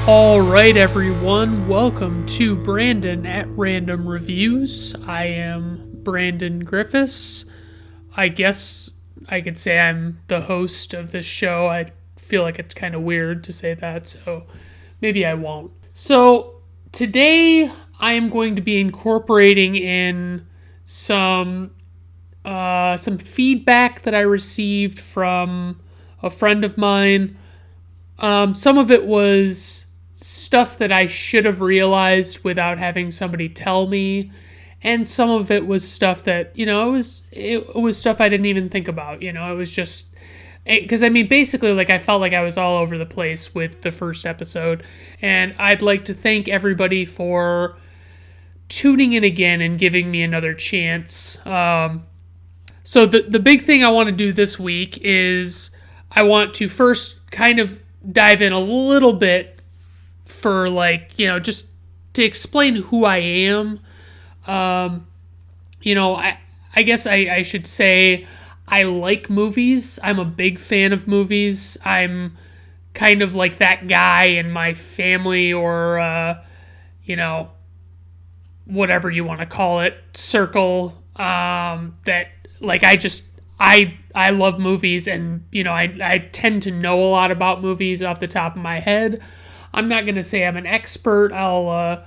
All right, everyone, welcome to Brandon at Random Reviews. I am Brandon Griffiths. I guess I could say I'm the host of this show. I feel like it's kind of weird to say that, so maybe I won't. So today I am going to be incorporating in some feedback that I received from a friend of mine. Some of it was stuff that I should have realized without having somebody tell me, and some of it was stuff that, it was stuff I didn't even think about. It was just, because basically, I felt like I was all over the place with the first episode, and I'd like to thank everybody for tuning in again and giving me another chance. So the big thing I want to do this week is I want to first kind of dive in a little bit for just to explain who I am. I guess I should say I like movies. I'm a big fan of movies. I'm kind of like that guy in my family or, whatever you want to call it, circle, that I love movies, and, I tend to know a lot about movies off the top of my head. I'm not going to say I'm an expert. I'll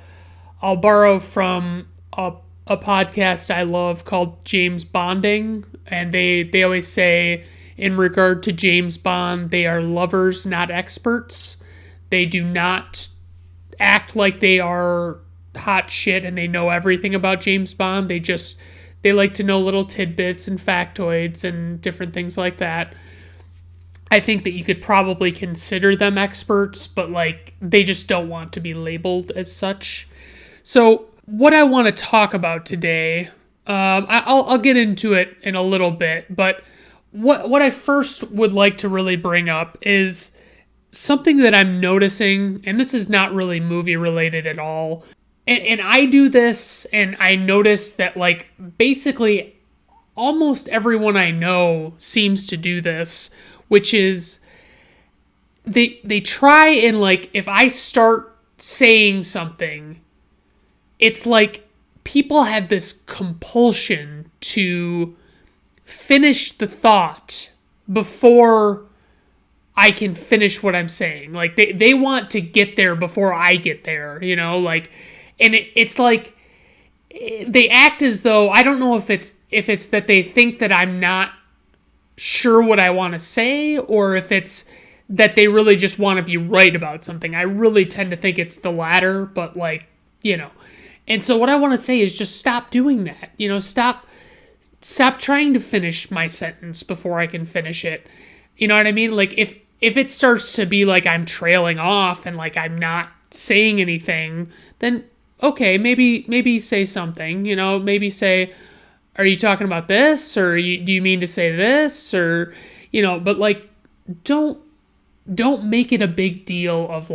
borrow from a podcast I love called James Bonding, and they always say in regard to James Bond, they are lovers, not experts. They do not act like they are hot shit and they know everything about James Bond. They like to know little tidbits and factoids and different things like that. I think that you could probably consider them experts, but they just don't want to be labeled as such. So what I want to talk about today, I'll get into it in a little bit, but what I first would like to really bring up is something that I'm noticing, and this is not really movie related at all. And I do this, and I notice that basically almost everyone I know seems to do this, which is they try and if I start saying something, it's like people have this compulsion to finish the thought before I can finish what I'm saying. They want to get there before I get there, and it's like they act as though, I don't know if it's that they think that I'm not sure what I want to say, or if it's that they really just want to be right about something. I really tend to think it's the latter, but and so what I want to say is just stop doing that. Stop trying to finish my sentence before I can finish it. You know what I mean? If it starts to be I'm trailing off and I'm not saying anything, then okay, maybe say something, maybe say, are you talking about this? Or do you mean to say this? Or, but don't make it a big deal of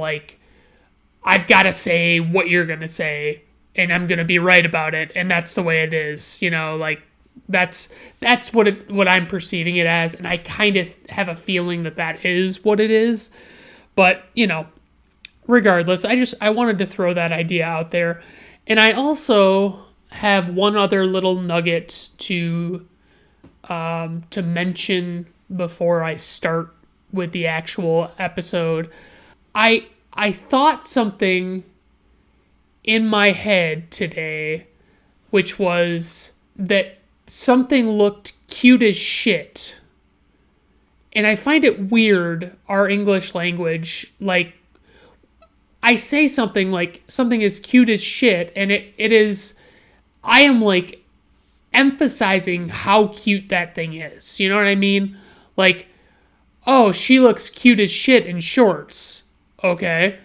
I've got to say what you're going to say and I'm going to be right about it. And that's the way it is, that's what I'm perceiving it as. And I kind of have a feeling that is what it is. But, regardless, I wanted to throw that idea out there. And I also have one other little nugget to mention before I start with the actual episode. I thought something in my head today, which was that something looked cute as shit. And I find it weird, our English language, I say something something is cute as shit, and it is, I am emphasizing how cute that thing is. You know what I mean? Oh, she looks cute as shit in shorts. Okay.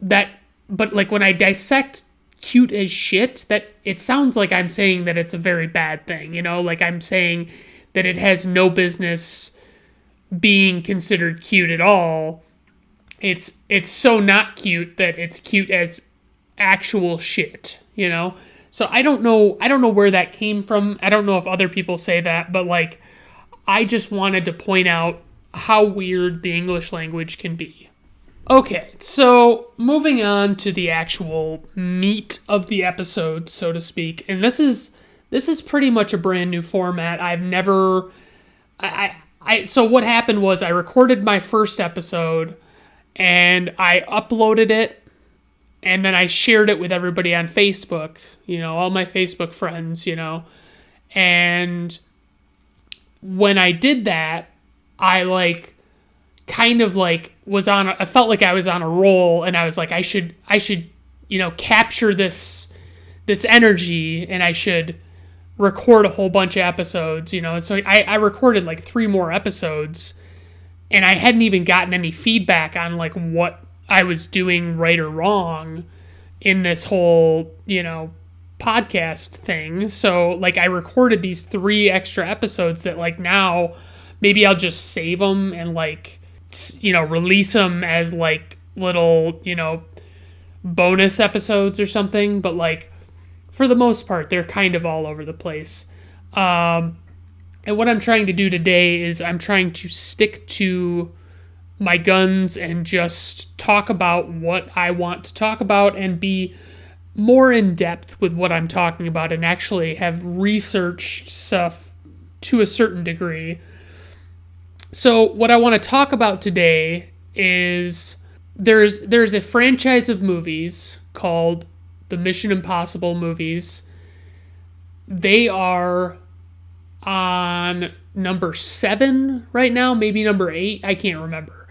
But when I dissect cute as shit, that it sounds like I'm saying that it's a very bad thing. I'm saying that it has no business being considered cute at all. It's so not cute that it's cute as actual shit, So I don't know where that came from. I don't know if other people say that, but I just wanted to point out how weird the English language can be. Okay, so moving on to the actual meat of the episode, so to speak, and this is pretty much a brand new format. I've never, so what happened was I recorded my first episode, and I uploaded it, and then I shared it with everybody on Facebook, all my Facebook friends, and when I did that, I I felt like I was on a roll, and I was like, I should, capture this energy, and I should record a whole bunch of episodes, So I recorded 3 more episodes, and I hadn't even gotten any feedback on what I was doing right or wrong in this whole, podcast thing. So I recorded these 3 extra episodes that now maybe I'll just save them and release them as little, bonus episodes or something. But for the most part, they're kind of all over the place. And what I'm trying to do today is I'm trying to stick to my guns and just talk about what I want to talk about and be more in depth with what I'm talking about and actually have researched stuff to a certain degree. So what I want to talk about today is there's a franchise of movies called the Mission Impossible movies. They are on number 7 right now, maybe number 8, I can't remember.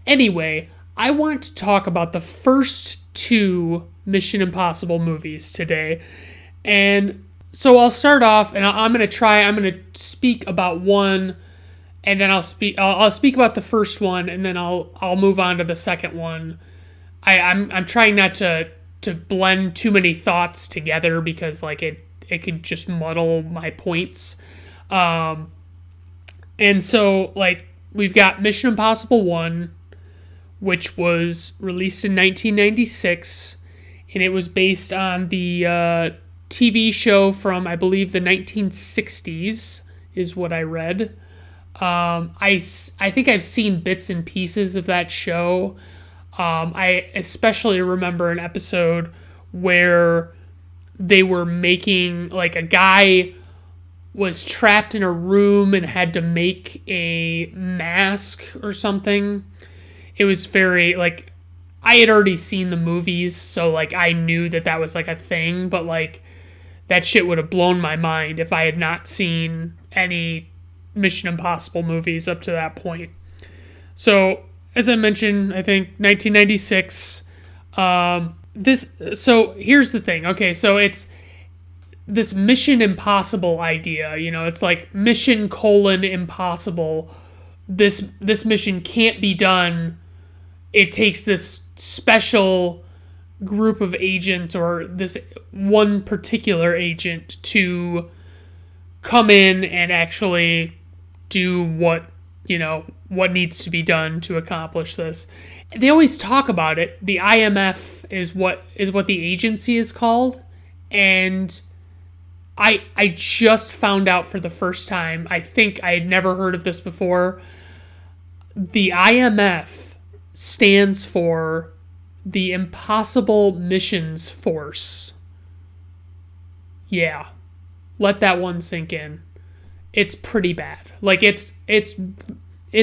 Anyway, I want to talk about the first 2 Mission Impossible movies today. And so I'll start off, and I'm going to speak about one, and then I'll speak about the first one, and then I'll move on to the second one. I'm trying not to blend too many thoughts together because it could just muddle my points. And so we've got Mission Impossible 1, which was released in 1996, and it was based on the TV show from, I believe, the 1960s, is what I read. I think I've seen bits and pieces of that show. I especially remember an episode where they were making, a guy was trapped in a room and had to make a mask or something. It was very, I had already seen the movies, so, I knew that was, a thing, but, that shit would have blown my mind if I had not seen any Mission Impossible movies up to that point. So, as I mentioned, I think 1996, so here's the thing, okay, so it's this Mission Impossible idea, it's Mission : Impossible. This mission can't be done. It takes this special group of agents or this one particular agent to come in and actually do what needs to be done to accomplish this. They always talk about it. The IMF is what the agency is called, and I just found out for the first time. I think I had never heard of this before. The IMF stands for the Impossible Missions Force. Yeah. Let that one sink in. It's pretty bad. It's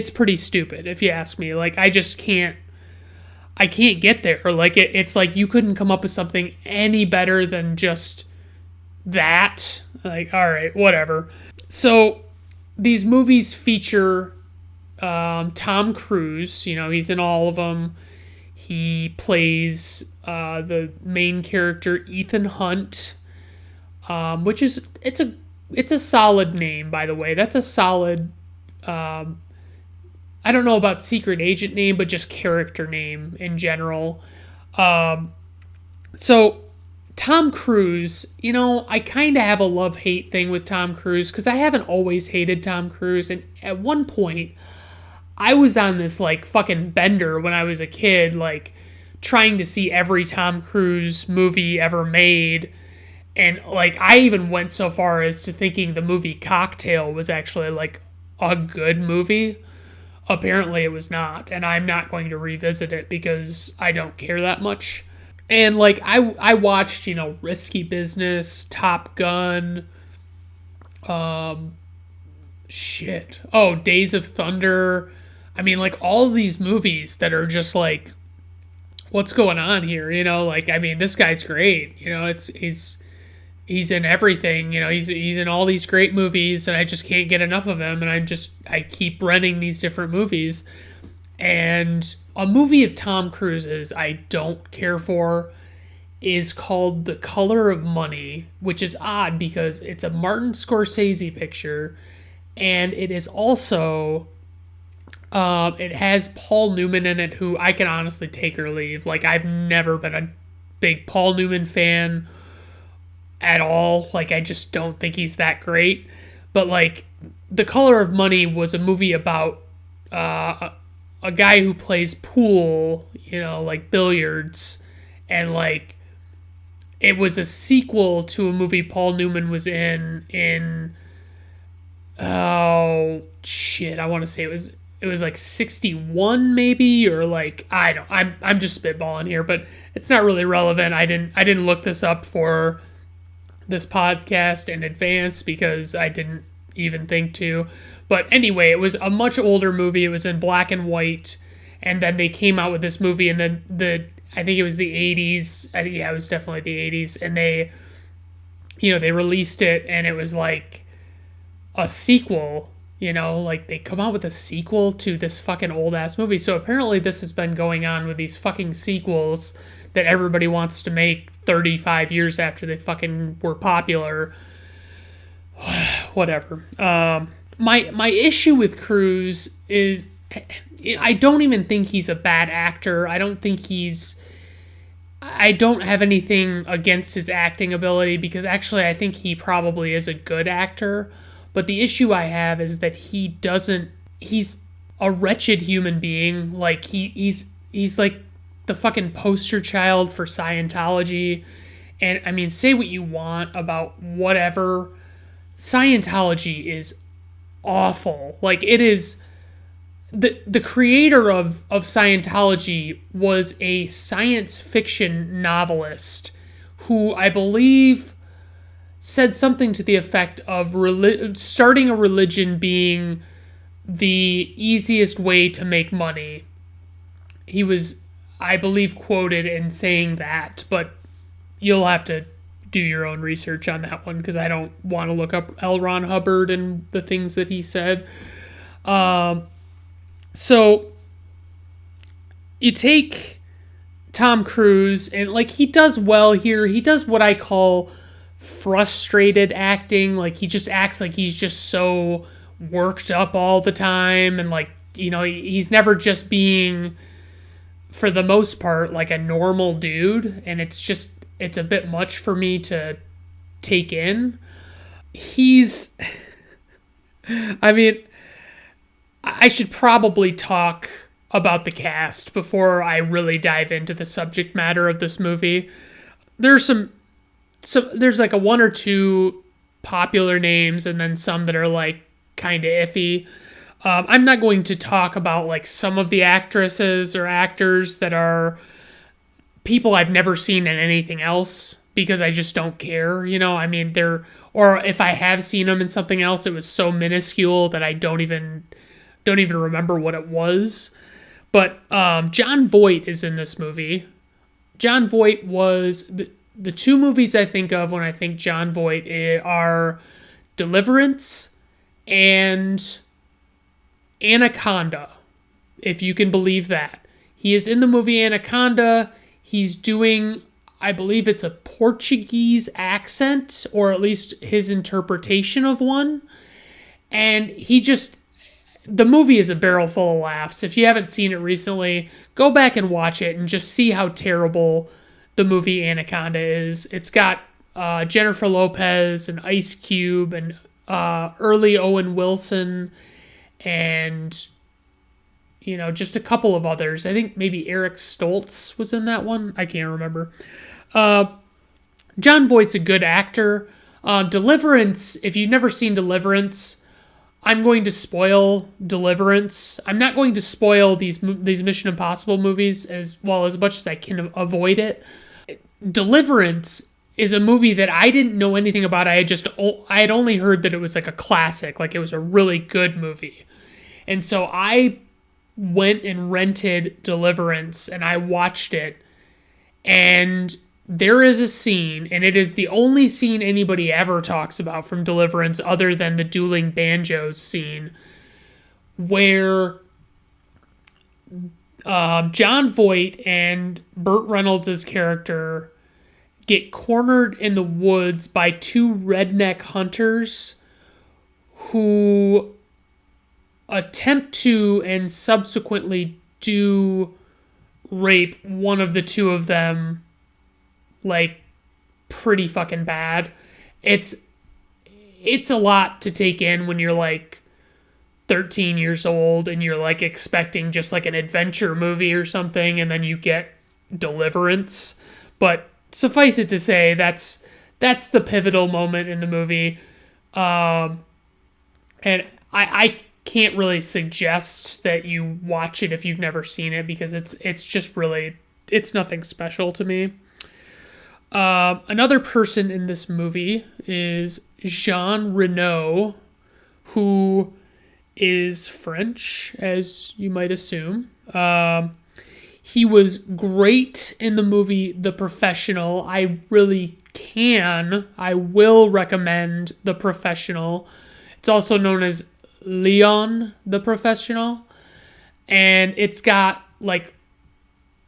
pretty stupid, if you ask me. I just can't get there. It's you couldn't come up with something any better than just that. Alright, whatever. So, these movies feature Tom Cruise. He's in all of them. He plays the main character, Ethan Hunt, which is it's a solid name, by the way. That's a solid, I don't know about secret agent name, but just character name in general. So Tom Cruise, I kind of have a love-hate thing with Tom Cruise because I haven't always hated Tom Cruise, and at one point I was on this fucking bender when I was a kid, trying to see every Tom Cruise movie ever made. And I even went so far as to thinking the movie Cocktail was actually a good movie. Apparently it was not, and I'm not going to revisit it because I don't care that much. And like I watched, Risky Business, Top Gun, shit. Oh, Days of Thunder. I mean, like all of these movies that are just like, what's going on here? Like, I mean, this guy's great. He's in everything. He's in all these great movies, and I just can't get enough of him. And I keep renting these different movies. And a movie of Tom Cruise's I don't care for is called The Color of Money, which is odd because it's a Martin Scorsese picture, and it is also, it has Paul Newman in it, who I can honestly take or leave. Like, I've never been a big Paul Newman fan at all. Like, I just don't think he's that great. But, like, The Color of Money was a movie about a guy who plays pool, like billiards, and, like, it was a sequel to a movie Paul Newman was in oh shit, I want to say it was like 61 maybe, or like I'm just spitballing here, but it's not really relevant. I didn't look this up for this podcast in advance because I didn't even think to. But anyway, it was a much older movie. It was in black and white, and then they came out with this movie, and then I think it was the 80s. Yeah, it was definitely the 80s. And they released it, and it was like a sequel, like they come out with a sequel to this fucking old ass movie. So apparently this has been going on with these fucking sequels that everybody wants to make 35 years after they fucking were popular. Whatever. My issue with Cruise is I don't even think he's a bad actor. I don't have anything against his acting ability, because actually I think he probably is a good actor. But the issue I have is that he's a wretched human being. Like, he's like the fucking poster child for Scientology. And I mean, say what you want about whatever, Scientology is awful. Like, it is. The creator of Scientology was a science fiction novelist who I believe said something to the effect of starting a religion being the easiest way to make money. He was, I believe, quoted in saying that, but you'll have to do your own research on that one because I don't want to look up L. Ron Hubbard and the things that he said. So you take Tom Cruise, and like, he does well here. He does what I call frustrated acting. Like, he just acts like he's just so worked up all the time, and like, he's never just being, for the most part, like a normal dude, and it's a bit much for me to take in. I mean, I should probably talk about the cast before I really dive into the subject matter of this movie. There's there's like a one or two popular names, and then some that are like kind of iffy. I'm not going to talk about like some of the actresses or actors that are people I've never seen in anything else, because I just don't care. I mean, or if I have seen them in something else, it was so minuscule that I don't even remember what it was. But Jon Voight is in this movie. Jon Voight was the two movies I think of when I think Jon Voight are Deliverance and Anaconda, if you can believe that. He is in the movie Anaconda. He's doing, I believe it's a Portuguese accent, or at least his interpretation of one. And the movie is a barrel full of laughs. If you haven't seen it recently, go back and watch it and just see how terrible the movie Anaconda is. It's got Jennifer Lopez and Ice Cube and early Owen Wilson and, just a couple of others. I think maybe Eric Stoltz was in that one. I can't remember. Jon Voight's a good actor. Deliverance, if you've never seen Deliverance, I'm going to spoil Deliverance. I'm not going to spoil these Mission Impossible movies as much as I can avoid it. Deliverance is a movie that I didn't know anything about. I had only heard that it was like a classic, like it was a really good movie. And so I went and rented Deliverance and I watched it. And there is a scene, and it is the only scene anybody ever talks about from Deliverance other than the dueling banjos scene, where Jon Voight and Burt Reynolds' character get cornered in the woods by two redneck hunters who attempt to and subsequently do rape one of the two of them, like, pretty fucking bad. It's a lot to take in when you're like 13 years old and you're like expecting just like an adventure movie or something, and then you get Deliverance. But suffice it to say, that's the pivotal moment in the movie. And I can't really suggest that you watch it if you've never seen it, because it's just really, it's nothing special to me. Another person in this movie is Jean Reno, who is French, as you might assume. He was great in the movie The Professional. I will recommend The Professional. It's also known as Leon the Professional. And it's got, like,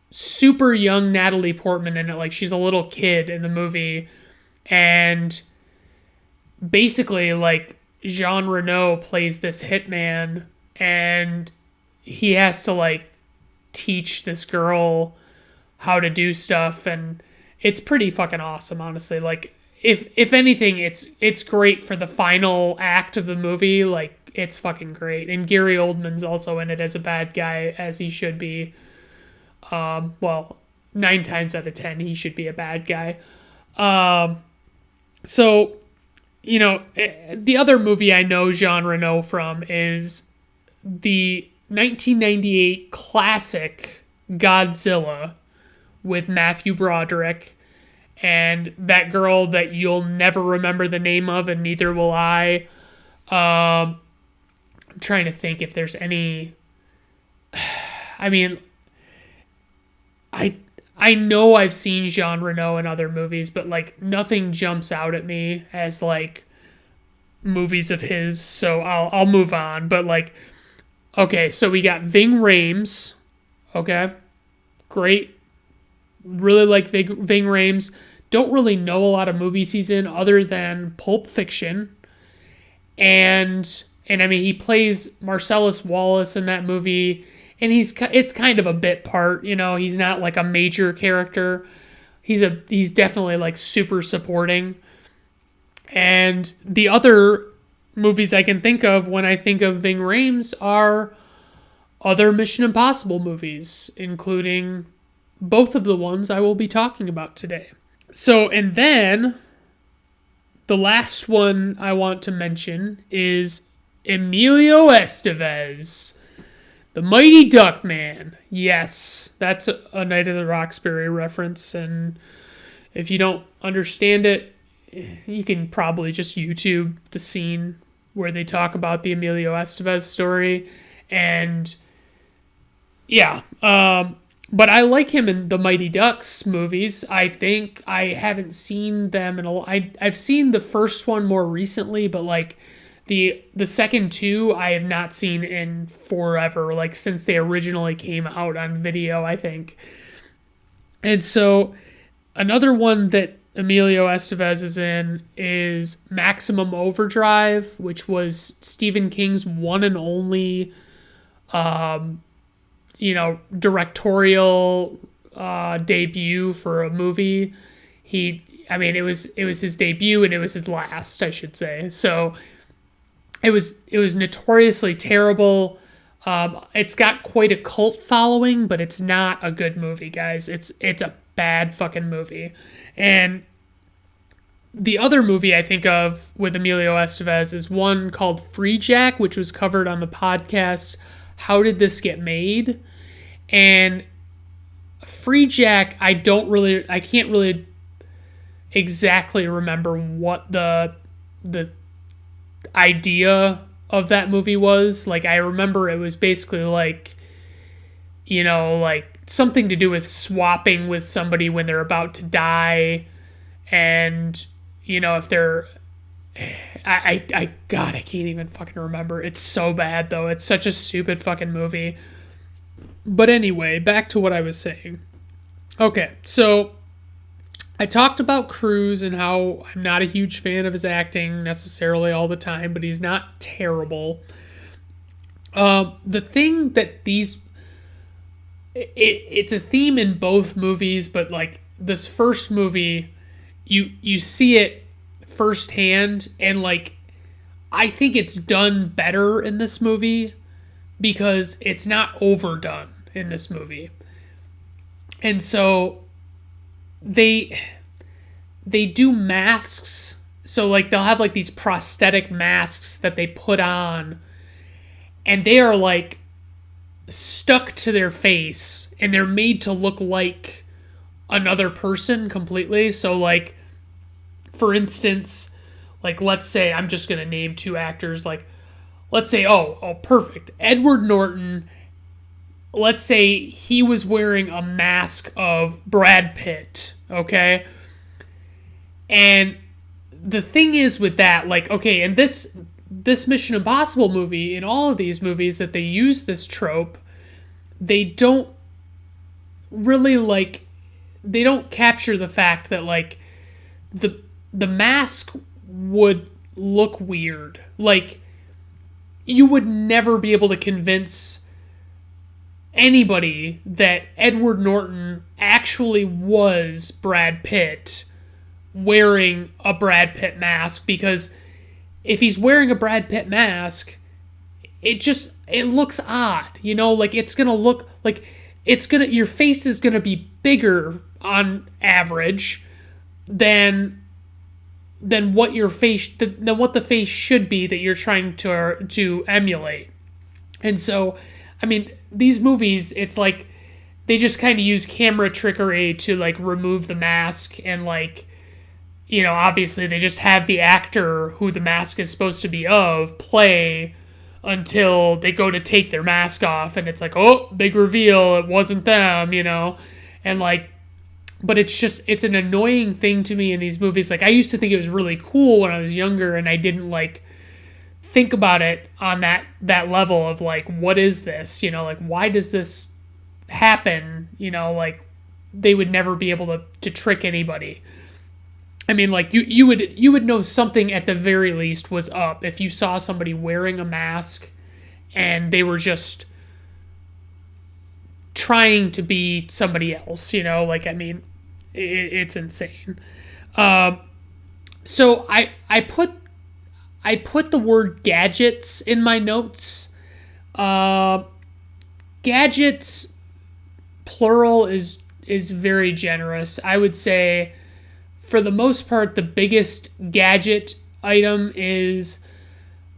super young Natalie Portman in it. Like, she's a little kid in the movie. And basically, like, Jean Reno plays this hitman, and he has to, like, teach this girl how to do stuff, and it's pretty fucking awesome, honestly. Like, if anything, it's great for the final act of the movie. Like, it's fucking great. And Gary Oldman's also in it as a bad guy, as he should be. 9 times out of 10, he should be a bad guy. So, you know, the other movie I know Jean Reno from is the 1998 classic Godzilla with Matthew Broderick and that girl that you'll never remember the name of, and neither will I. I'm trying to think if there's any... I mean, I know I've seen Jean Reno in other movies, but, like, nothing jumps out at me as, like, movies of his, so I'll move on. But, like, okay, so we got Ving Rhames, okay, great, really like Ving Rhames. Don't really know a lot of movies he's in other than Pulp Fiction, and I mean, he plays Marcellus Wallace in that movie. And it's kind of a bit part, you know. He's not like a major character. He's definitely like super supporting. And the other movies I can think of when I think of Ving Rhames are other Mission Impossible movies, including both of the ones I will be talking about today. So, and then the last one I want to mention is Emilio Estevez, the Mighty Duck Man. Yes, that's a Night of the Roxbury reference, and if you don't understand it, you can probably just YouTube the scene where they talk about the Emilio Estevez story, and yeah, but I like him in the Mighty Ducks movies. I think I haven't seen them in I've seen the first one more recently, but like the second two I have not seen in forever, like since they originally came out on video, I think. And so another one that Emilio Estevez is in is Maximum Overdrive, which was Stephen King's one and only directorial debut for a movie. It was his debut, and it was his last, I should say. So it was notoriously terrible. It's got quite a cult following, but it's not a good movie, guys. It's a bad fucking movie. And the other movie I think of with Emilio Estevez is one called Free Jack, which was covered on the podcast How Did This Get Made? And Free Jack, I can't really exactly remember what the idea of that movie was. Like, I remember it was basically like, like something to do with swapping with somebody when they're about to die. And, if they're, God, I can't even fucking remember. It's so bad though. It's such a stupid fucking movie. But anyway, back to what I was saying. Okay, so I talked about Cruise and how I'm not a huge fan of his acting necessarily all the time, but he's not terrible. The thing that it's a theme in both movies, but like this first movie, you see it firsthand, and like I think it's done better in this movie because it's not overdone in this movie. And so they do masks. So like they'll have like these prosthetic masks that they put on, and they are like stuck to their face, and they're made to look like another person completely. So like, for instance, like let's say, I'm just going to name two actors, like let's say, perfect, Edward Norton. Let's say he was wearing a mask of Brad Pitt, okay? And the thing is with that, like, okay, in this Mission Impossible movie, in all of these movies that they use this trope, they don't really, like, they don't capture the fact that, like, the mask would look weird. Like, you would never be able to convince anybody that Edward Norton actually was Brad Pitt wearing a Brad Pitt mask, because if he's wearing a Brad Pitt mask, it looks odd, like it's gonna look like your face is gonna be bigger on average than what what the face should be that you're trying to emulate. And so, I mean, these movies, it's like they just kind of use camera trickery to like remove the mask, and like, obviously they just have the actor who the mask is supposed to be of play until they go to take their mask off, and it's like, oh, big reveal, it wasn't them, and like, but it's an annoying thing to me in these movies. Like, I used to think it was really cool when I was younger, and I didn't like think about it on that level of like, what is this? Like, why does this happen? Like, they would never be able to trick anybody. I mean, like, you would know something at the very least was up if you saw somebody wearing a mask and they were just trying to be somebody else, like, I mean, it's insane. So I put the word gadgets in my notes. Gadgets, plural, is very generous. I would say, for the most part, the biggest gadget item is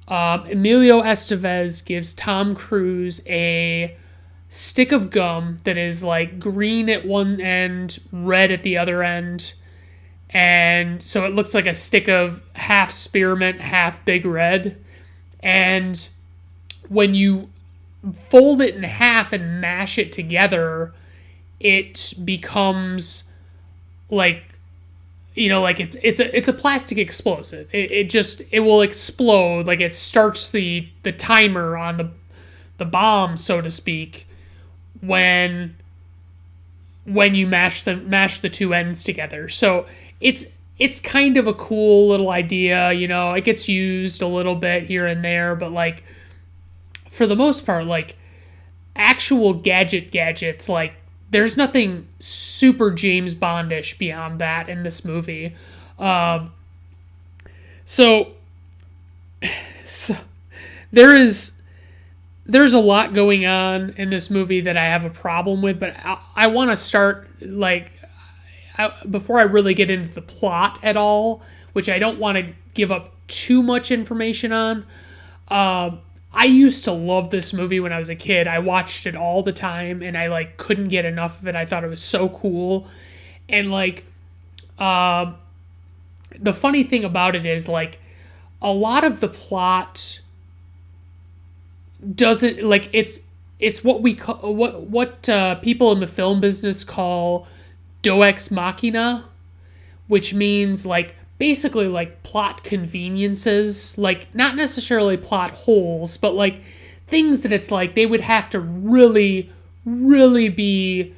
Emilio Estevez gives Tom Cruise a stick of gum that is like green at one end, red at the other end. And so it looks like a stick of half spearmint, half Big Red. And when you fold it in half and mash it together, it becomes like, like it's a plastic explosive. It will explode. Like, it starts the timer on the bomb, so to speak, when you mash the two ends together. So it's kind of a cool little idea, it gets used a little bit here and there, but like, for the most part, like, actual gadgets, like, there's nothing super James Bondish beyond that in this movie. So there's a lot going on in this movie that I have a problem with, but I want to start, like, before I really get into the plot at all, which I don't want to give up too much information on. I used to love this movie when I was a kid. I watched it all the time, and I like couldn't get enough of it. I thought it was so cool, and like, the funny thing about it is like, a lot of the plot doesn't like it's what we call what people in the film business call Deus Ex Machina, which means like basically like plot conveniences, like not necessarily plot holes, but like things that it's like they would have to really, really be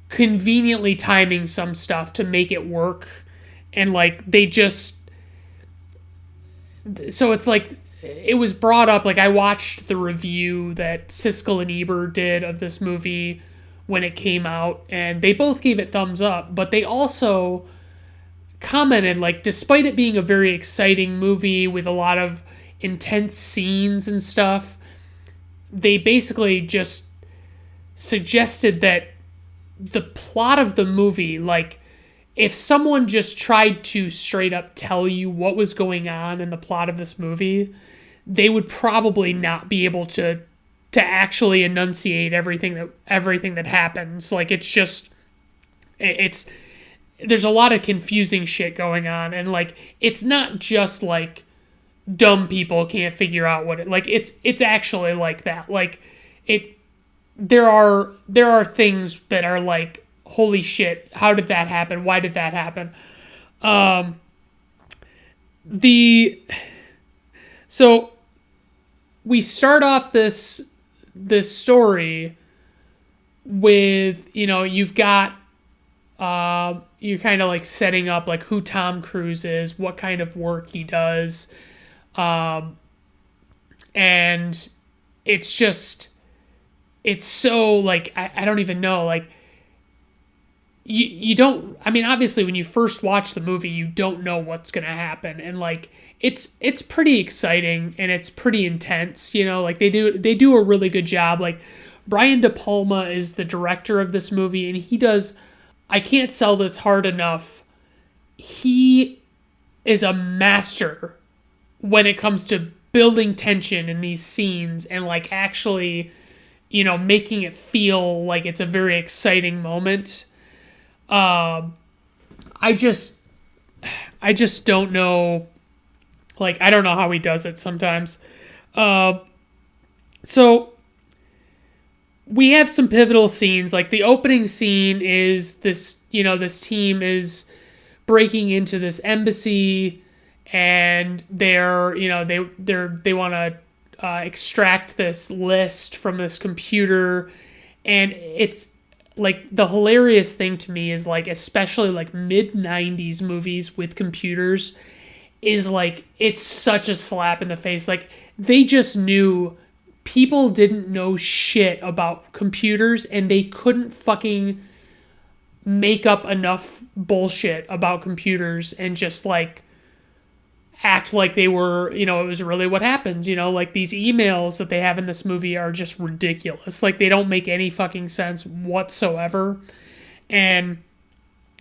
conveniently timing some stuff to make it work. And like they just, so it's like, it was brought up, like I watched the review that Siskel and Ebert did of this movie when it came out, and they both gave it thumbs up, but they also commented, like, despite it being a very exciting movie with a lot of intense scenes and stuff, they basically just suggested that the plot of the movie, like, if someone just tried to straight up tell you what was going on in the plot of this movie, they would probably not be able to actually enunciate everything that happens. Like, it's just, there's a lot of confusing shit going on, and like, it's not just like dumb people can't figure out what it, like, it's actually like that. Like, there are things that are like, holy shit, how did that happen? Why did that happen? So we start off this story with, you know, you've got, you're kind of like setting up like who Tom Cruise is, what kind of work he does. And it's just, it's so like, I don't even know, like, you don't, I mean, obviously when you first watch the movie, you don't know what's going to happen. And like, it's pretty exciting and it's pretty intense, you know, like they do a really good job. Like, Brian De Palma is the director of this movie, and he does, I can't sell this hard enough, he is a master when it comes to building tension in these scenes and like actually, you know, making it feel like it's a very exciting moment. I just don't know, like, I don't know how he does it sometimes. So we have some pivotal scenes. Like, the opening scene is this, you know, this team is breaking into this embassy, and they're, you know, they want to extract this list from this computer. And it's like, the hilarious thing to me is like, especially like mid-90s movies with computers, is like, it's such a slap in the face. Like, they just knew people didn't know shit about computers, and they couldn't fucking make up enough bullshit about computers and just like act like they were, you know, it was really what happens, you know, like these emails that they have in this movie are just ridiculous. Like, they don't make any fucking sense whatsoever. And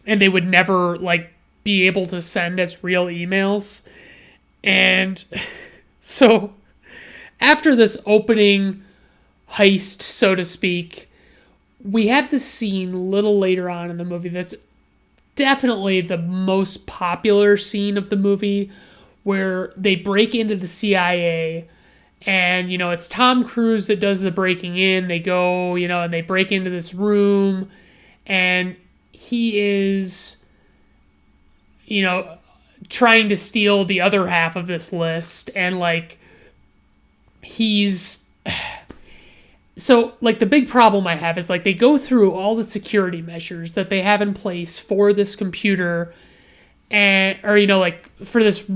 they would never like be able to send as real emails. And so after this opening heist, so to speak, we have this scene a little later on in the movie that's definitely the most popular scene of the movie, where they break into the CIA, and, you know, it's Tom Cruise that does the breaking in. They go, you know, and they break into this room, and he is, you know, trying to steal the other half of this list, and like, he's, so like, the big problem I have is like, they go through all the security measures that they have in place for this computer, and, or, you know, like, for this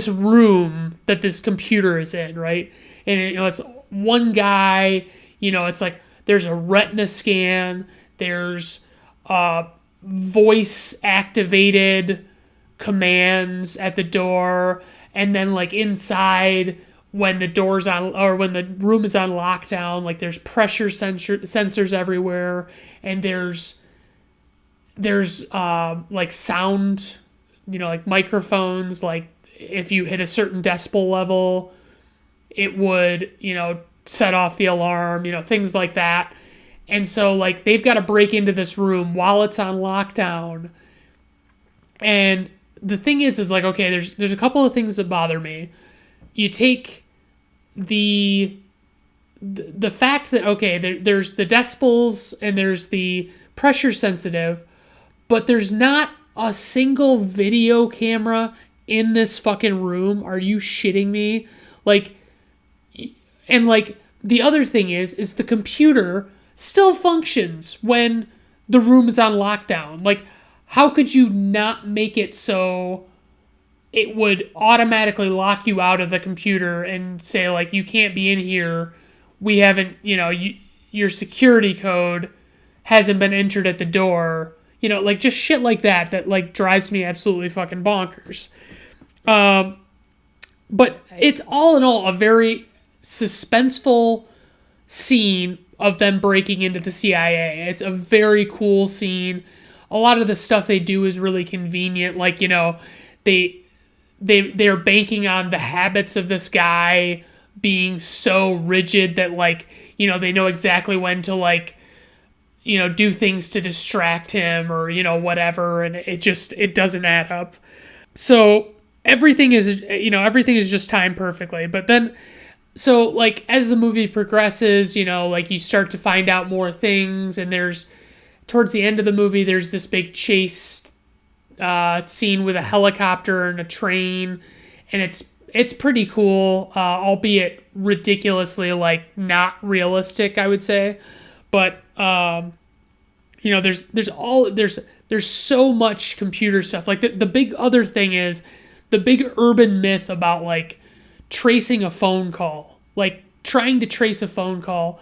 room that this computer is in, right? And, you know, it's one guy, you know, it's like, there's a retina scan, there's voice activated commands at the door, and then like inside, when the door's on, or when the room is on lockdown, like, there's pressure sensors everywhere, and there's there's like sound, like microphones, like if you hit a certain decibel level, it would, set off the alarm, things like that. And so like they've got to break into this room while it's on lockdown. And the thing is like, okay, there's a couple of things that bother me. You take the fact that, okay, there's the decibels and there's the pressure sensitive, but there's not a single video camera in this fucking room. Are you shitting me? Like, and like the other thing is the computer still functions when the room is on lockdown. Like, how could you not make it so it would automatically lock you out of the computer and say, like, you can't be in here. We haven't, your security code hasn't been entered at the door. Like, just shit like that, like, drives me absolutely fucking bonkers. But it's all in all a very suspenseful scene of them breaking into the CIA. It's a very cool scene. A lot of the stuff they do is really convenient. Like, they're banking on the habits of this guy being so rigid that, like, they know exactly when to, like, do things to distract him or, whatever. And it doesn't add up. So everything is just timed perfectly. But then, so like, as the movie progresses, like, you start to find out more things, and towards the end of the movie, there's this big chase scene with a helicopter and a train, and it's pretty cool, albeit ridiculously, like, not realistic, I would say. But there's so much computer stuff. Like, the big other thing is the big urban myth about, like, tracing a phone call, like trying to trace a phone call.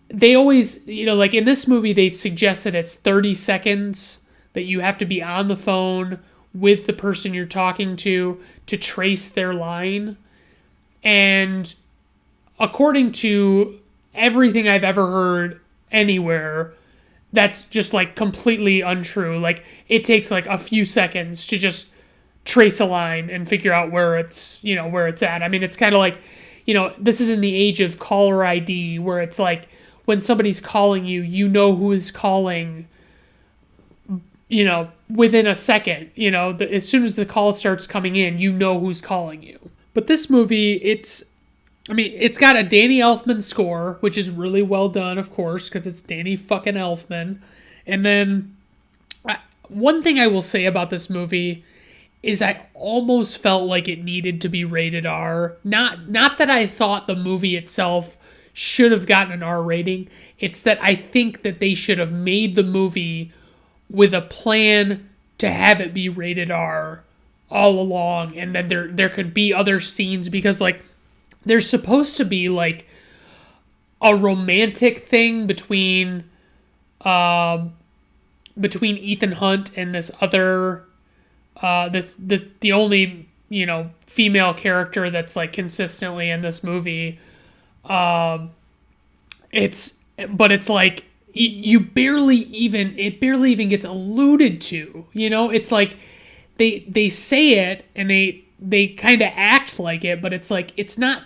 They always, like in this movie, they suggest that it's 30 seconds that you have to be on the phone with the person you're talking to trace their line. And according to everything I've ever heard anywhere, that's just like completely untrue. Like, it takes like a few seconds to just trace a line and figure out where it's at. I mean, it's kind of like, this is in the age of caller ID, where it's like, when somebody's calling you, who is calling, within a second, as soon as the call starts coming in, who's calling you. But this movie, it's got a Danny Elfman score, which is really well done, of course, because it's Danny fucking Elfman. And then one thing I will say about this movie is I almost felt like it needed to be rated R. Not that I thought the movie itself should have gotten an R rating. It's that I think that they should have made the movie with a plan to have it be rated R all along, and then there could be other scenes, because, like, there's supposed to be, like, a romantic thing between Ethan Hunt and this other the only female character that's, like, consistently in this movie. It's like it barely even gets alluded to. It's like they say it and they kind of act like it, but it's like it's not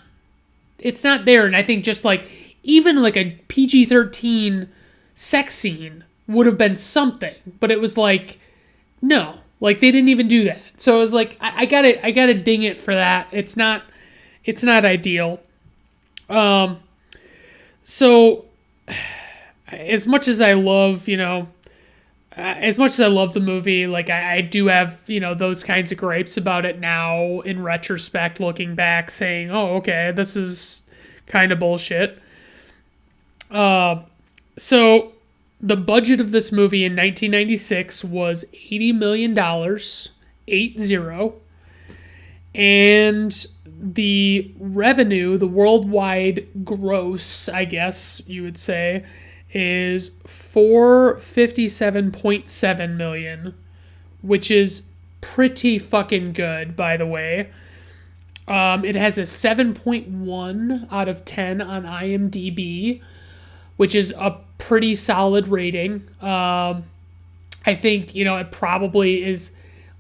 there. And I think just like even like a PG-13 sex scene would have been something, but it was like, no. Like, they didn't even do that. So it was like, I gotta ding it for that. It's not ideal. So as much as I love, as much as I love the movie, like, I do have, those kinds of gripes about it now in retrospect, looking back, saying, oh, okay, this is kind of bullshit. So the budget of this movie in 1996 was $80 million, 80, and the revenue, the worldwide gross, I guess you would say, is $457.7 million, which is pretty fucking good, by the way. It has a 7.1 out of 10 on IMDb, which is a pretty solid rating. I think, it probably is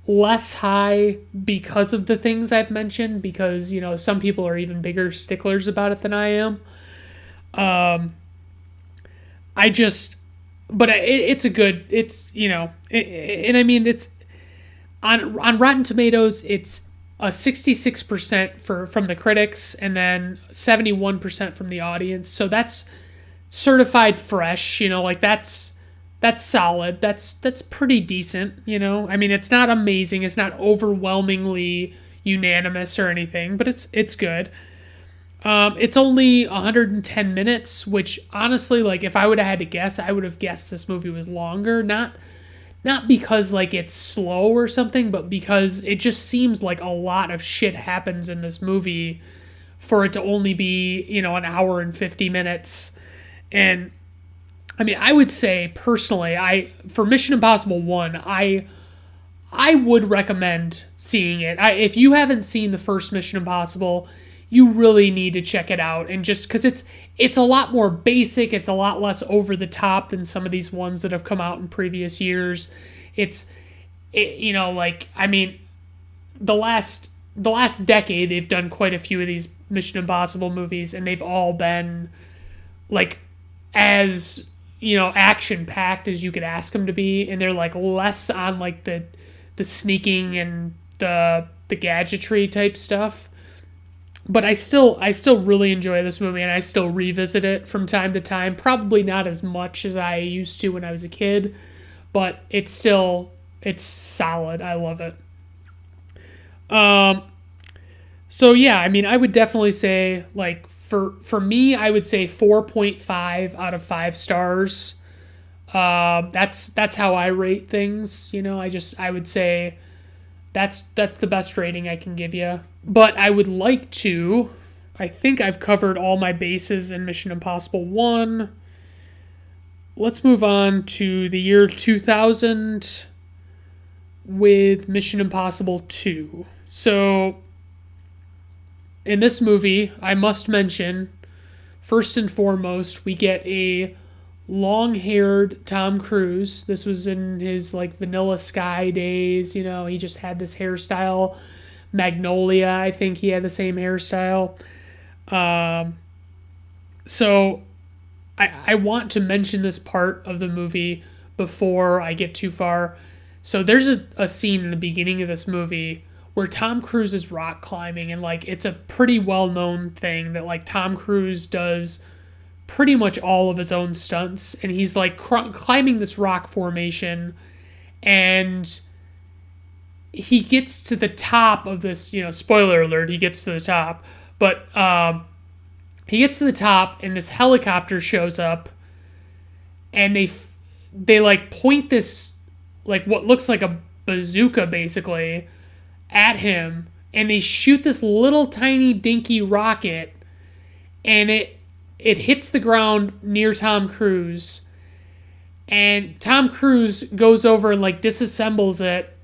less high because of the things I've mentioned, because, some people are even bigger sticklers about it than I am. I just, but it's a good, and I mean, it's on Rotten Tomatoes, it's a 66% from the critics and then 71% from the audience. So that's certified fresh, that's solid. That's pretty decent, I mean, it's not amazing. It's not overwhelmingly unanimous or anything, but it's good. It's only 110 minutes, which honestly, like, if I would have had to guess, I would have guessed this movie was longer. Not because, like, it's slow or something, but because it just seems like a lot of shit happens in this movie for it to only be, an hour and 50 minutes. And, I mean, I would say, personally, for Mission Impossible 1, I would recommend seeing it. If you haven't seen the first Mission Impossible, you really need to check it out. And just because it's a lot more basic, it's a lot less over the top than some of these ones that have come out in previous years. I mean, the last decade, they've done quite a few of these Mission Impossible movies, and they've all been, like, as, action-packed as you could ask them to be, and they're, like, less on, like, the sneaking and the gadgetry type stuff. But I still really enjoy this movie, and I still revisit it from time to time. Probably not as much as I used to when I was a kid, but it's solid. I love it. So yeah, I mean, I would definitely say, like, for me, I would say 4.5 out of 5 stars. That's how I rate things. I would say that's the best rating I can give you. But I would like to, I think I've covered all my bases in Mission Impossible 1. Let's move on to the year 2000 with Mission Impossible 2. So, in this movie, I must mention, first and foremost, we get a long-haired Tom Cruise. This was in his, like, Vanilla Sky days, he just had this hairstyle. Magnolia, I think he had the same hairstyle. So I want to mention this part of the movie before I get too far. So there's a scene in the beginning of this movie where Tom Cruise is rock climbing, and, like, it's a pretty well-known thing that, like, Tom Cruise does pretty much all of his own stunts, and he's, like, climbing this rock formation, and he gets to the top of this, spoiler alert, he gets to the top, but he gets to the top, and this helicopter shows up, and they like point this, like, what looks like a bazooka basically at him, and they shoot this little tiny dinky rocket, and it hits the ground near Tom Cruise, and Tom Cruise goes over and, like, disassembles it,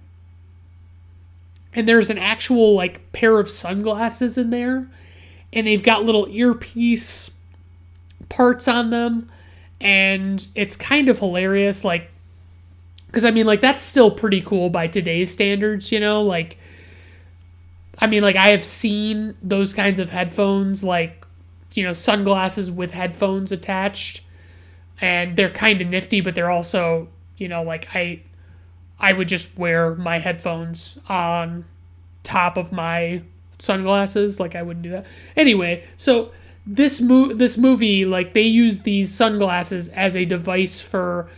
and there's an actual, like, pair of sunglasses in there, and they've got little earpiece parts on them, and it's kind of hilarious, like, because, I mean, like, that's still pretty cool by today's standards, like, I mean, like, I have seen those kinds of headphones, like, sunglasses with headphones attached, and they're kind of nifty, but they're also, like, I would just wear my headphones on top of my sunglasses. Like, I wouldn't do that. Anyway, so this movie, like, they use these sunglasses as a device for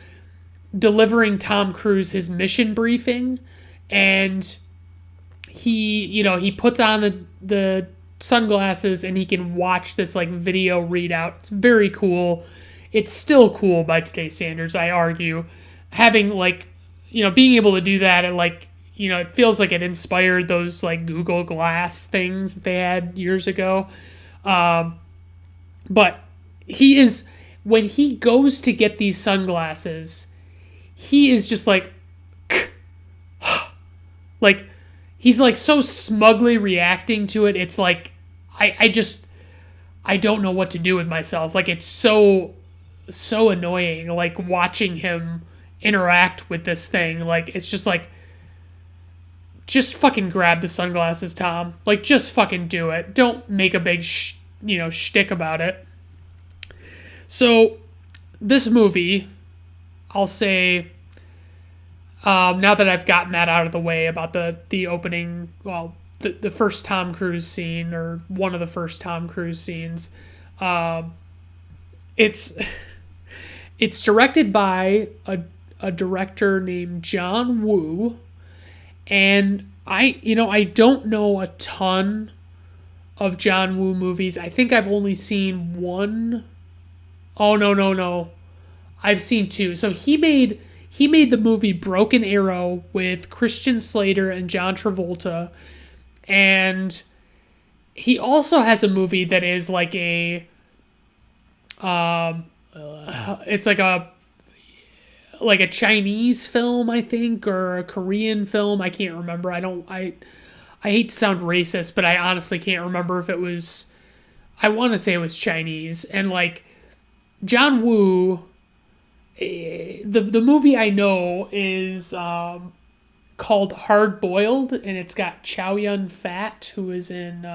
delivering Tom Cruise his mission briefing, and he puts on the sunglasses and he can watch this, like, video readout. It's very cool. It's still cool by today's standards, I argue. Having, like, being able to do that, and, like, it feels like it inspired those, like, Google Glass things that they had years ago. But when he goes to get these sunglasses, he is just like, like, he's, like, so smugly reacting to it. It's like, I don't know what to do with myself. Like, it's so annoying, like, watching him interact with this thing. Like, it's just like, just fucking grab the sunglasses, Tom. Like, just fucking do it. Don't make a big, shtick about it. So, this movie, I'll say, now that I've gotten that out of the way about the opening, well, the first Tom Cruise scene, or one of the first Tom Cruise scenes, it's directed by a director named John Woo, and I don't know a ton of John Woo movies. I think I've only seen one. Oh, no. I've seen two. So he made the movie Broken Arrow with Christian Slater and John Travolta. And he also has a movie that is like it's like a Chinese film, I think, or a Korean film. I can't remember. I hate to sound racist, but I honestly can't remember if it was, I want to say it was Chinese. And like, John Woo, the movie I know is called Hard Boiled, and it's got Chow Yun-fat, who is in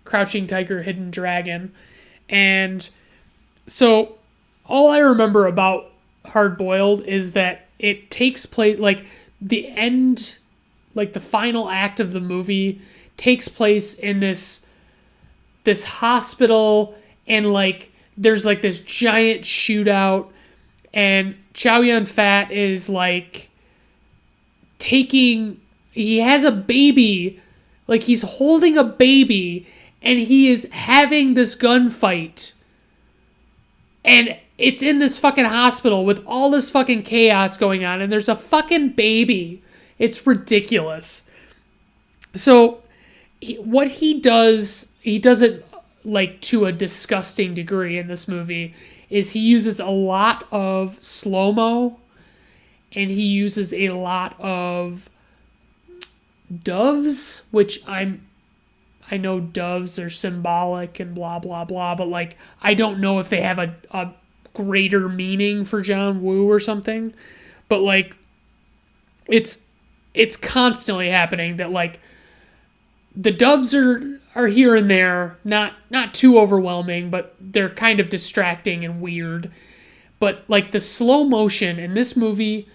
Crouching Tiger, Hidden Dragon. And so all I remember about Hard Boiled is that it takes place, like, the end, like the final act of the movie takes place in this hospital, and like there's like this giant shootout, and Chow Yun-fat is like he has a baby, like he's holding a baby, and he is having this gunfight, and it's in this fucking hospital with all this fucking chaos going on, and there's a fucking baby. It's ridiculous. So what he does it like to a disgusting degree in this movie, is he uses a lot of slow-mo, and he uses a lot of doves, which I know doves are symbolic and blah, blah, blah, but like, I don't know if they have a greater meaning for John Woo or something, but like, it's constantly happening that like, the doves are here and there, not too overwhelming, but they're kind of distracting and weird. But like the slow motion in this movie,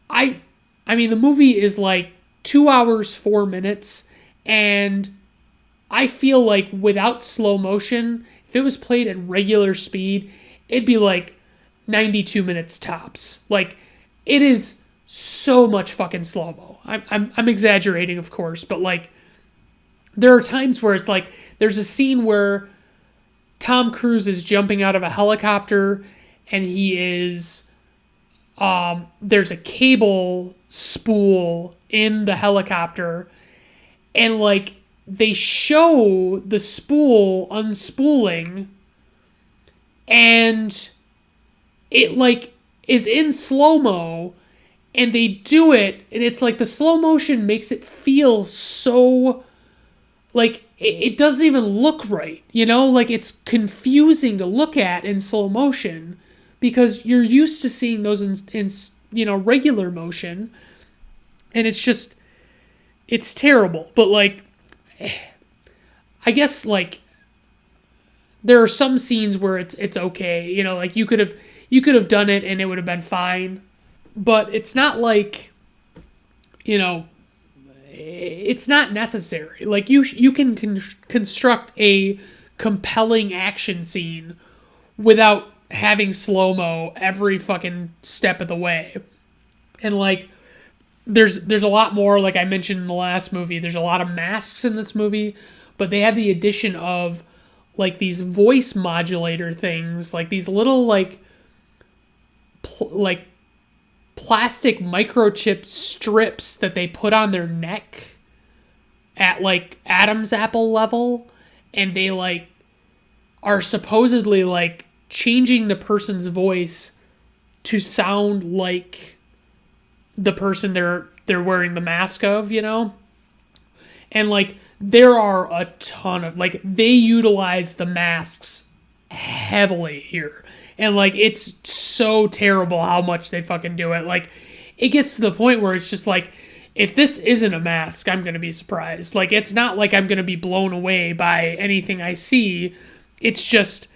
I mean the movie is like 2 hours 4 minutes, and I feel like without slow motion, if it was played at regular speed, it'd be like 92 minutes tops. Like, it is so much fucking slow-mo. I'm exaggerating, of course, but like, there are times where it's like, there's a scene where Tom Cruise is jumping out of a helicopter, and he is, there's a cable spool in the helicopter, and like, they show the spool unspooling, and it like is in slow-mo, and they do it, and it's like the slow motion makes it feel so, like, it doesn't even look right, like it's confusing to look at in slow motion, because you're used to seeing those in regular motion, and it's terrible. But like, I guess like, there are some scenes where it's okay, like you could have done it and it would have been fine, but it's not like, it's not necessary. Like, you can construct a compelling action scene without having slow-mo every fucking step of the way. And like, there's a lot more, like I mentioned in the last movie, there's a lot of masks in this movie, but they have the addition of like these voice modulator things, like these little like plastic microchip strips that they put on their neck at like Adam's apple level, and they like are supposedly like changing the person's voice to sound like the person they're wearing the mask of, and like there are a ton of, like, they utilize the masks heavily here, And, like, it's so terrible how much they fucking do it. Like, it gets to the point where it's just like, if this isn't a mask, I'm going to be surprised. Like, it's not like I'm going to be blown away by anything I see. It's just,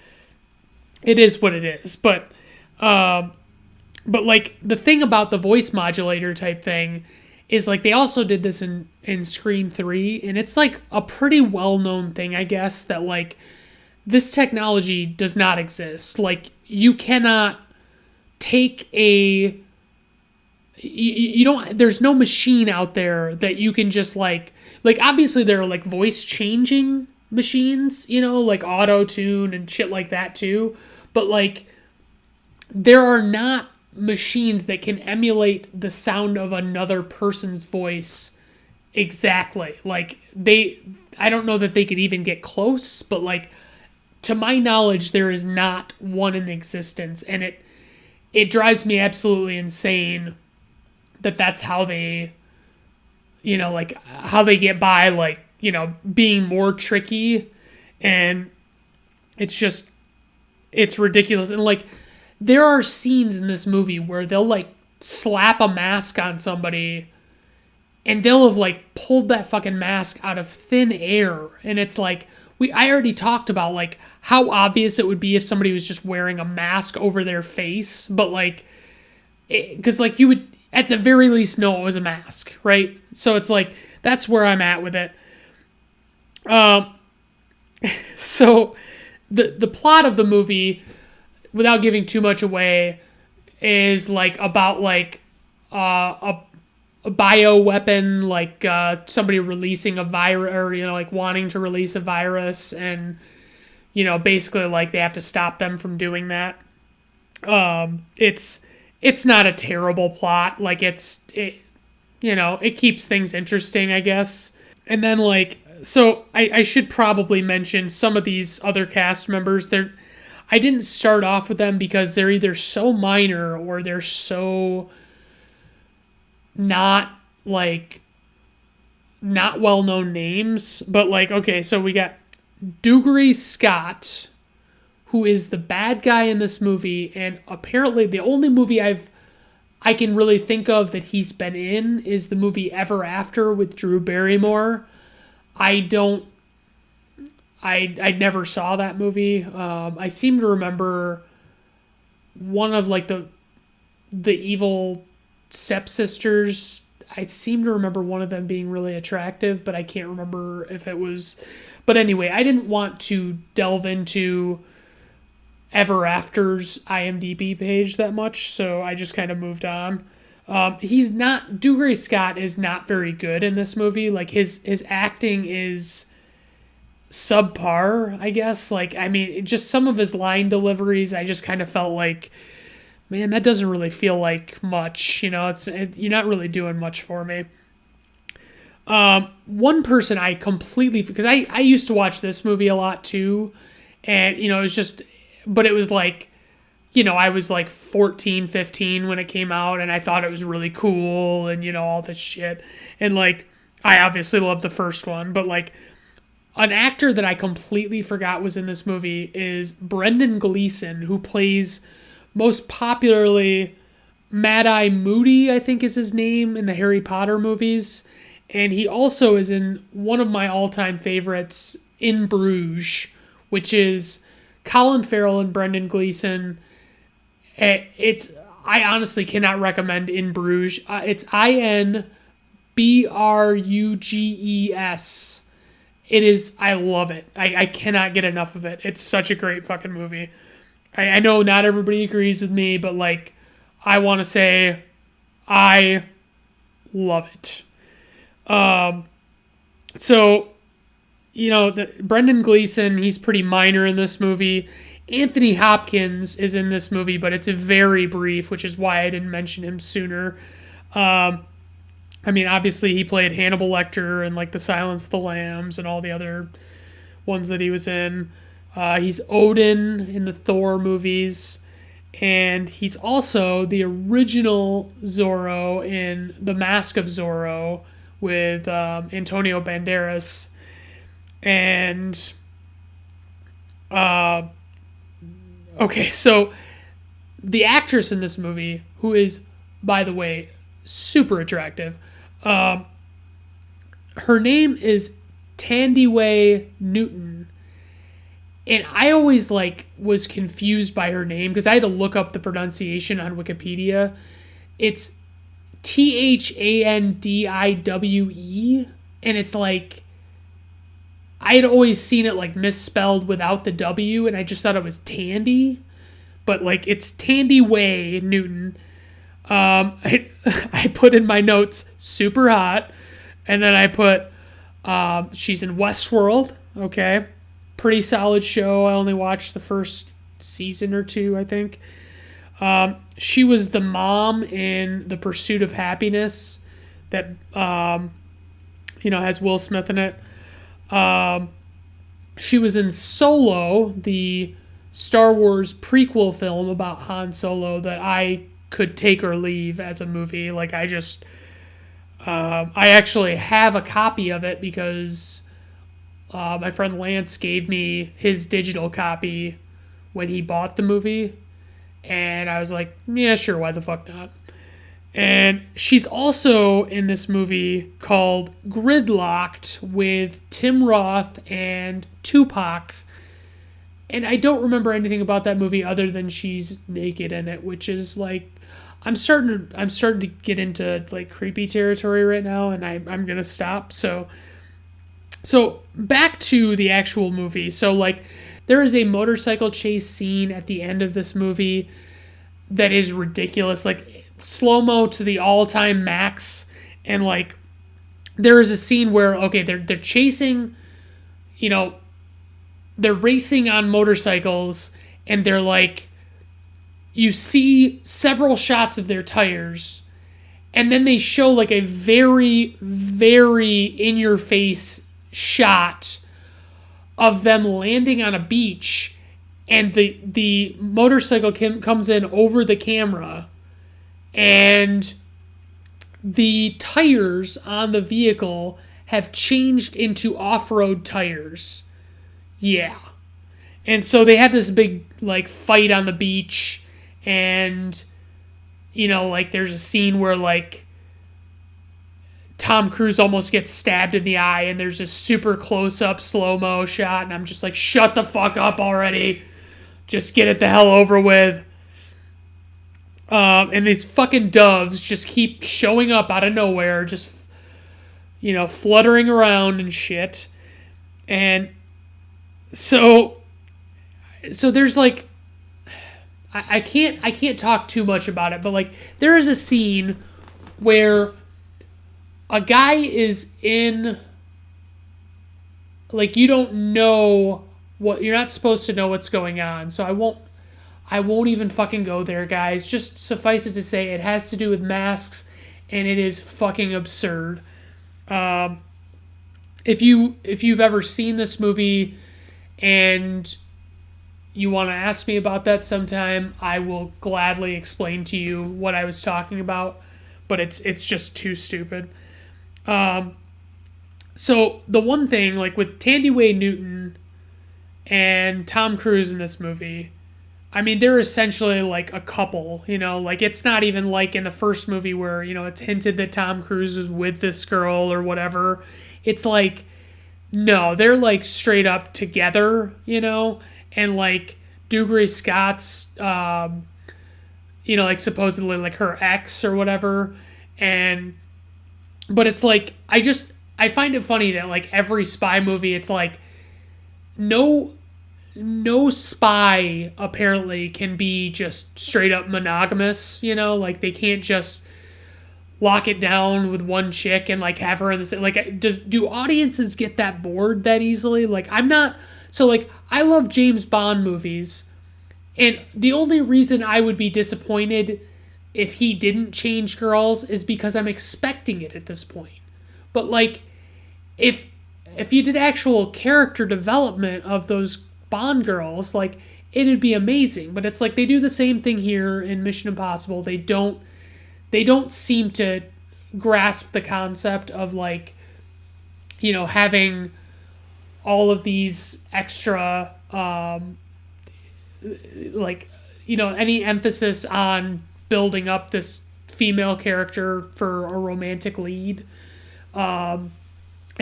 it is what it is. But like, the thing about the voice modulator type thing is, like, they also did this in Scream 3, and it's, like, a pretty well-known thing, I guess, that, like, this technology does not exist. Like, you cannot take you don't, there's no machine out there that you can just, like, obviously there are, like, voice changing machines, you know, like auto-tune and shit like that too, but, like, there are not machines that can emulate the sound of another person's voice exactly. Like, I don't know that they could even get close, but, like, to my knowledge, there is not one in existence, and it drives me absolutely insane that that's how they, you know, like, how they get by, like, you know, being more tricky, and it's ridiculous. And, like, there are scenes in this movie where they'll, like, slap a mask on somebody, and they'll have, like, pulled that fucking mask out of thin air, and it's like, I already talked about, like, how obvious it would be if somebody was just wearing a mask over their face, but, like, because, like, you would at the very least know it was a mask, right? So it's like, that's where I'm at with it. So the plot of the movie, without giving too much away, is, like, about, like, a bioweapon, like, somebody releasing a virus, or, you know, like, wanting to release a virus, and, you know, basically, like, they have to stop them from doing that. It's not a terrible plot. Like, you know, it keeps things interesting, I guess. And then, like, so I should probably mention some of these other cast members. I didn't start off with them because they're either so minor or they're so not well-known names. But, like, okay, so we got Dougray Scott, who is the bad guy in this movie, and apparently the only movie I can really think of that he's been in is the movie Ever After with Drew Barrymore. I never saw that movie. I seem to remember one of, like, the evil stepsisters. I seem to remember one of them being really attractive, but I can't remember if it was. But anyway, I didn't want to delve into Ever After's IMDb page that much, so I just kind of moved on. Dougray Scott is not very good in this movie. Like, his acting is subpar, I guess. Like, I mean, just some of his line deliveries, I just kind of felt like, man, that doesn't really feel like much, you know, you're not really doing much for me. One person I completely, because I used to watch this movie a lot too, and, you know, but it was like, you know, I was like 14, 15 when it came out, and I thought it was really cool, and, you know, all this shit, and, like, I obviously love the first one, but, like, an actor that I completely forgot was in this movie is Brendan Gleeson, who plays most popularly Mad-Eye Moody, I think is his name, in the Harry Potter movies. And he also is in one of my all-time favorites, In Bruges, which is Colin Farrell and Brendan Gleeson. I honestly cannot recommend In Bruges. It's INBRUGES. It is, I love it. I cannot get enough of it. It's such a great fucking movie. I know not everybody agrees with me, but, like, I want to say I love it. So, you know, Brendan Gleeson, he's pretty minor in this movie. Anthony Hopkins is in this movie, but it's very brief, which is why I didn't mention him sooner. I mean, obviously he played Hannibal Lecter in, like, The Silence of the Lambs and all the other ones that he was in. He's Odin in the Thor movies, and he's also the original Zorro in The Mask of Zorro with Antonio Banderas. And okay, so the actress in this movie, who is, by the way, super attractive, her name is Thandiwe Newton. And I always was confused by her name because I had to look up the pronunciation on Wikipedia. It's Thandiwe, and it's I had always seen it misspelled without the W, and I just thought it was Tandy, but it's Thandiwe Newton. I put in my notes super hot, and then I put she's in Westworld. Okay, pretty solid show. I only watched the first season or two, I think. She was the mom in The Pursuit of Happiness that has Will Smith in it. She was in Solo, the Star Wars prequel film about Han Solo that I could take or leave as a movie. I actually have a copy of it because my friend Lance gave me his digital copy when he bought the movie. And I was like, yeah, sure, why the fuck not? And she's also in this movie called Gridlocked with Tim Roth and Tupac. And I don't remember anything about that movie other than she's naked in it, which is I'm starting to get into creepy territory right now, and I'm gonna stop. So back to the actual movie. So there is a motorcycle chase scene at the end of this movie that is ridiculous, slow-mo to the all-time max, and there is a scene where they're chasing, they're racing on motorcycles, and they're you see several shots of their tires, and then they show a very, very in-your-face shot of them landing on a beach, and the motorcycle comes in over the camera, and the tires on the vehicle have changed into off-road tires. Yeah. And so they have this big fight on the beach, and there's a scene where Tom Cruise almost gets stabbed in the eye, and there's this super close-up slow-mo shot, and I'm just shut the fuck up already. Just get it the hell over with. And these fucking doves just keep showing up out of nowhere, just, fluttering around and shit. And so there's I can't talk too much about it, but there is a scene where a guy is in, you don't know you're not supposed to know what's going on, so I won't even fucking go there, guys. Just suffice it to say, it has to do with masks, and it is fucking absurd. If you've ever seen this movie and you want to ask me about that sometime, I will gladly explain to you what I was talking about, but it's just too stupid. So the one thing, with Thandiwe Newton and Tom Cruise in this movie, I mean, they're essentially a couple, it's not even in the first movie where, it's hinted that Tom Cruise was with this girl or whatever. It's no, they're straight up together, and Dougray Scott's, supposedly her ex or whatever. But it's I find it funny that every spy movie, it's no spy apparently can be just straight up monogamous, they can't just lock it down with one chick and have her in the do audiences get that bored that easily? I'm not. So I love James Bond movies, and the only reason I would be disappointed if he didn't change girls is because I'm expecting it at this point. But if you did actual character development of those Bond girls, it'd be amazing. But it's they do the same thing here in Mission Impossible. They don't seem to grasp the concept of having all of these extra any emphasis on building up this female character for a romantic lead. And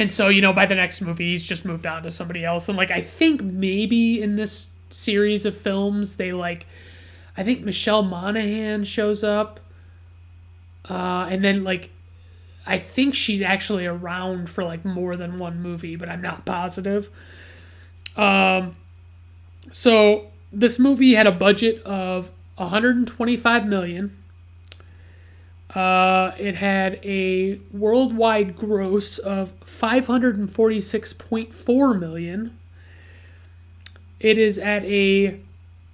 so, by the next movie, he's just moved on to somebody else. And, I think maybe in this series of films, I think Michelle Monaghan shows up. And then, I think she's actually around for, more than one movie, but I'm not positive. So, this movie had a budget of $125 million. It had a worldwide gross of $546.4 million. It is at a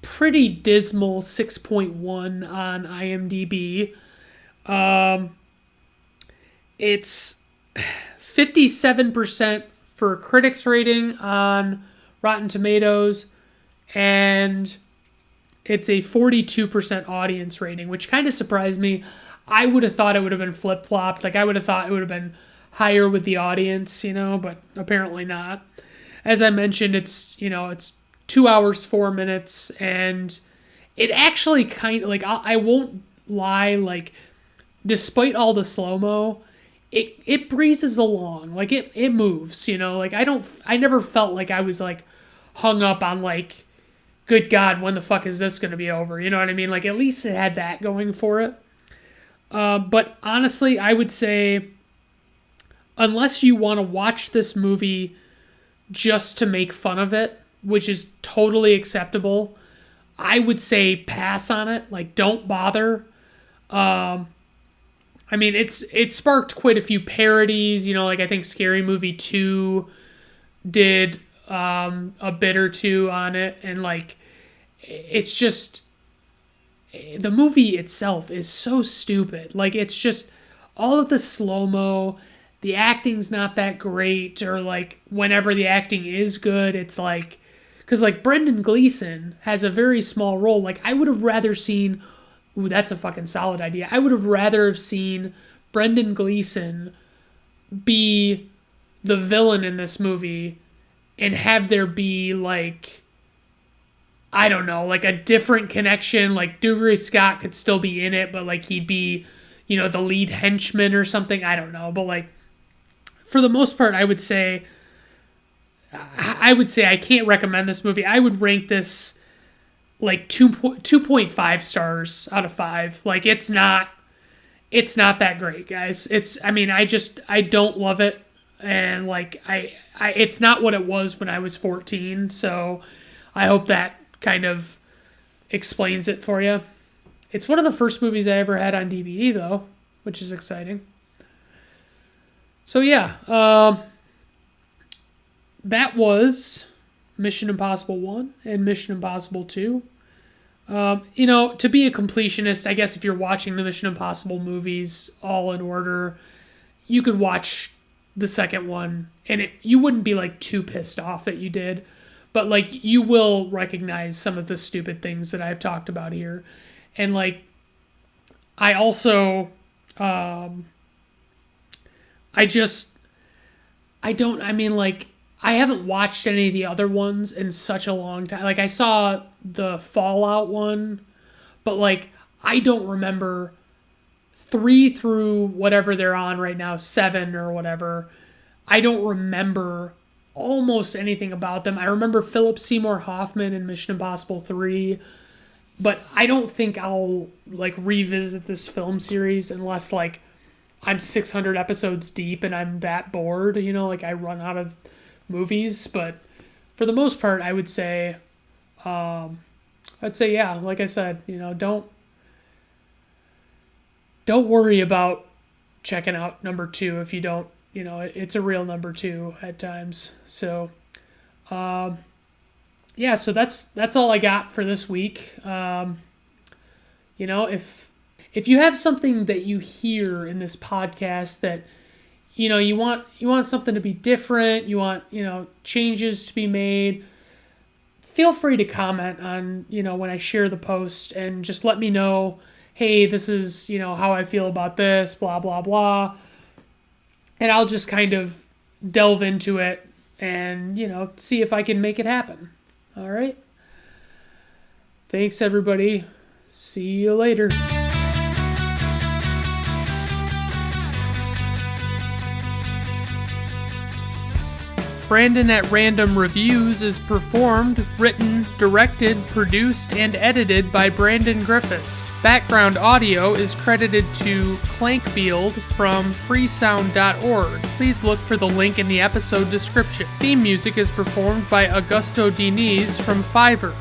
pretty dismal 6.1 on IMDb. It's 57% for critics rating on Rotten Tomatoes, and it's a 42% audience rating, which kind of surprised me. I would have thought it would have been flip-flopped. I would have thought it would have been higher with the audience, but apparently not. As I mentioned, it's 2 hours, 4 minutes, and it actually kind of, I won't lie, despite all the slow-mo, it breezes along. It moves, I never felt like I was, hung up on, good God, when the fuck is this going to be over? You know what I mean? At least it had that going for it. But honestly, I would say, unless you want to watch this movie just to make fun of it, which is totally acceptable, I would say pass on it. Don't bother. I mean, it sparked quite a few parodies. I think Scary Movie 2 did a bit or two on it, and it's just, the movie itself is so stupid. It's just all of the slow-mo, the acting's not that great, or whenever the acting is good, it's because Brendan Gleeson has a very small role. I would have rather seen, ooh, that's a fucking solid idea. I would have rather have seen Brendan Gleeson be the villain in this movie and have there be I don't know, a different connection. Dougray Scott could still be in it, but he'd be, the lead henchman or something. I don't know. But for the most part, I would say I can't recommend this movie. I would rank this 2.5 stars out of 5. It's not that great, guys. I don't love it. And it's not what it was when I was 14. So I hope that kind of explains it for you. It's one of the first movies I ever had on DVD, though, which is exciting. So yeah, that was Mission Impossible 1 and Mission Impossible 2. To be a completionist, I guess if you're watching the Mission Impossible movies all in order, you could watch the second one, and you wouldn't be too pissed off that you did. But, you will recognize some of the stupid things that I've talked about here. And, I also, I haven't watched any of the other ones in such a long time. I saw the Fallout one, but, I don't remember 3 through whatever they're on right now, 7 or whatever. I don't remember almost anything about them. I remember Philip Seymour Hoffman in Mission Impossible 3, but I don't think I'll revisit this film series unless I'm 600 episodes deep and I'm that bored, I run out of movies. But for the most part, I would say yeah, like I said, don't worry about checking out number 2 if you don't. It's a real number 2 at times. So, yeah, so that's all I got for this week. If you have something that you hear in this podcast that, you want something to be different, you want, changes to be made, feel free to comment on, when I share the post, and just let me know, hey, this is, how I feel about this, blah, blah, blah. And I'll just kind of delve into it and, see if I can make it happen. All right. Thanks, everybody. See you later. Brandon at Random Reviews is performed, written, directed, produced, and edited by Brandon Griffiths. Background audio is credited to Clankfield from freesound.org. Please look for the link in the episode description. Theme music is performed by Augusto Diniz from Fiverr.